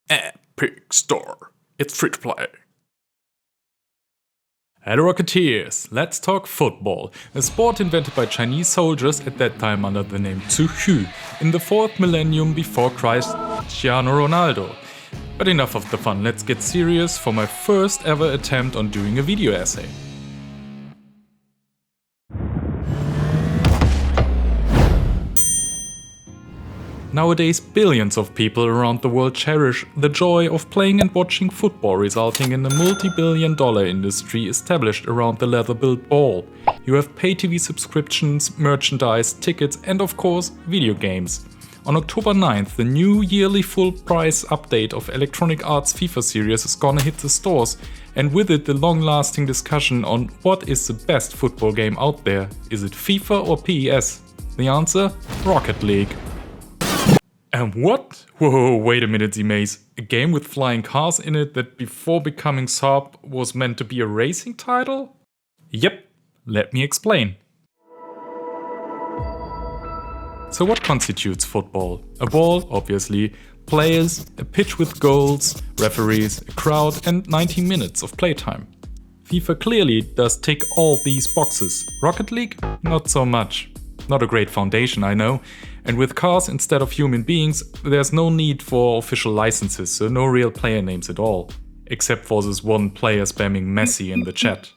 Epic Store. It's free to play. Hello Rocketeers, let's talk football, a sport invented by Chinese soldiers at that time under the name Zuhu, in the 4th millennium before Christ, Cristiano Ronaldo. But enough of the fun, let's get serious for my first ever attempt on doing a video essay. Nowadays, billions of people around the world cherish the joy of playing and watching football, resulting in a multi-billion-dollar industry established around the leather-built ball. You have pay TV subscriptions, merchandise, tickets and of course, video games. On October 9th, the new yearly full-price update of Electronic Arts FIFA series is gonna hit the stores, and with it the long-lasting discussion on what is the best football game out there. Is it FIFA or PES? The answer? Rocket League. And what? Whoa, wait a minute, zemase. A game with flying cars in it that before becoming Saab was meant to be a racing title? Yep, let me explain. So what constitutes football? A ball, obviously, players, a pitch with goals, referees, a crowd and 90 minutes of playtime. FIFA clearly does tick all these boxes. Rocket League? Not so much. Not a great foundation, I know. And with cars instead of human beings, there's no need for official licenses, so no real player names at all. Except for this one player spamming Messi in the chat.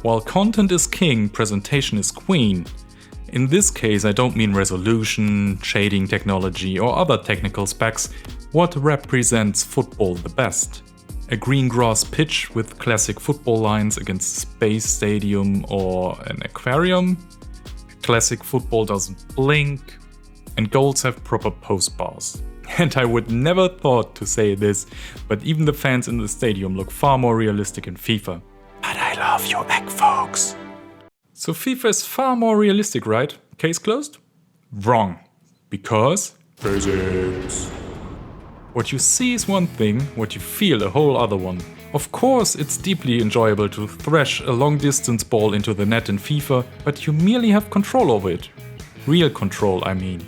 While content is king, presentation is queen. In this case, I don't mean resolution, shading technology or other technical specs. What represents football the best? A green grass pitch with classic football lines against a space stadium or an aquarium. Classic football doesn't blink. And goals have proper post bars. And I would never thought to say this, but even the fans in the stadium look far more realistic in FIFA. But I love you egg folks. So FIFA is far more realistic, right? Case closed? Wrong. Because physics. What you see is one thing, what you feel a whole other one. Of course, it's deeply enjoyable to thrash a long-distance ball into the net in FIFA, but you merely have control over it. Real control, I mean.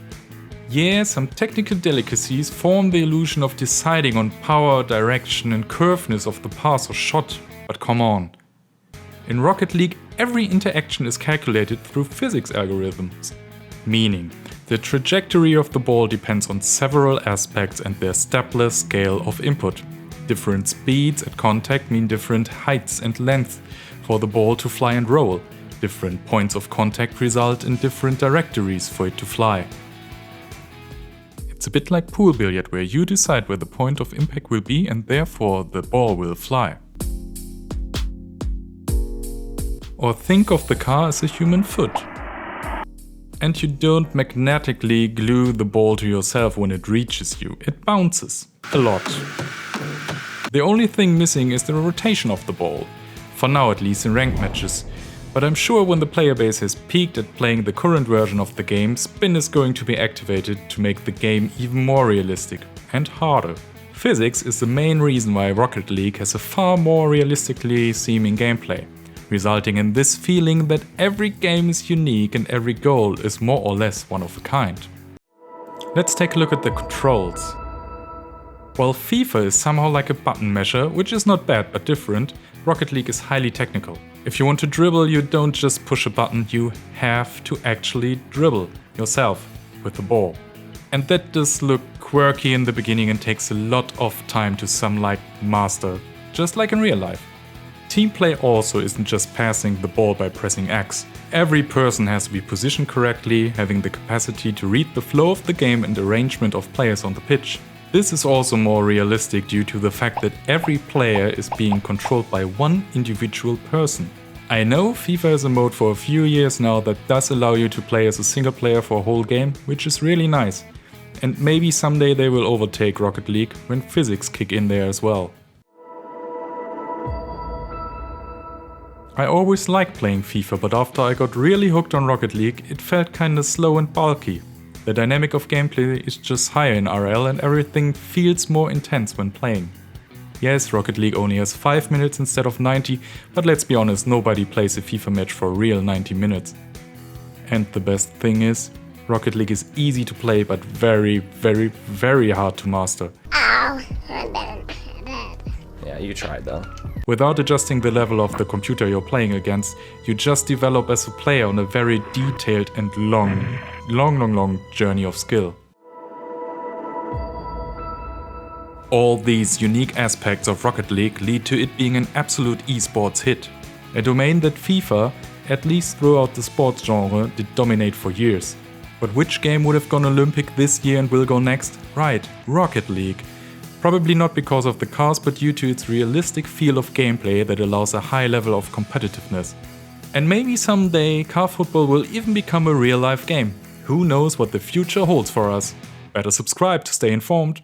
Yeah, some technical delicacies form the illusion of deciding on power, direction and curveness of the pass or shot, but come on. In Rocket League, every interaction is calculated through physics algorithms. Meaning, the trajectory of the ball depends on several aspects and their stepless scale of input. Different speeds at contact mean different heights and lengths for the ball to fly and roll. Different points of contact result in different trajectories for it to fly. It's a bit like pool billiard where you decide where the point of impact will be and therefore the ball will fly. Or think of the car as a human foot. And you don't magnetically glue the ball to yourself when it reaches you. It bounces. A lot. The only thing missing is the rotation of the ball. For now at least in ranked matches. But I'm sure when the player base has peaked at playing the current version of the game, spin is going to be activated to make the game even more realistic and harder. Physics is the main reason why Rocket League has a far more realistically seeming gameplay, resulting in this feeling that every game is unique and every goal is more or less one of a kind. Let's take a look at the controls. While FIFA is somehow like a button masher, which is not bad but different, Rocket League is highly technical. If you want to dribble, you don't just push a button, you have to actually dribble yourself with the ball. And that does look quirky in the beginning and takes a lot of time to some like master, just like in real life. Team play also isn't just passing the ball by pressing X. Every person has to be positioned correctly, having the capacity to read the flow of the game and arrangement of players on the pitch. This is also more realistic due to the fact that every player is being controlled by one individual person. I know FIFA is a mode for a few years now that does allow you to play as a single player for a whole game, which is really nice. And maybe someday they will overtake Rocket League when physics kick in there as well. I always liked playing FIFA, but after I got really hooked on Rocket League, it felt kinda slow and bulky. The dynamic of gameplay is just higher in RL and everything feels more intense when playing. Yes, Rocket League only has 5 minutes instead of 90, but let's be honest, nobody plays a FIFA match for real 90 minutes. And the best thing is, Rocket League is easy to play but very, very, very hard to master. Ow. Yeah, you tried though. Without adjusting the level of the computer you're playing against, you just develop as a player on a very detailed and long journey of skill. All these unique aspects of Rocket League lead to it being an absolute esports hit. A domain that FIFA, at least throughout the sports genre, did dominate for years. But which game would have gone Olympic this year and will go next? Right, Rocket League. Probably not because of the cars, but due to its realistic feel of gameplay that allows a high level of competitiveness. And maybe someday car football will even become a real life game. Who knows what the future holds for us? Better subscribe to stay informed.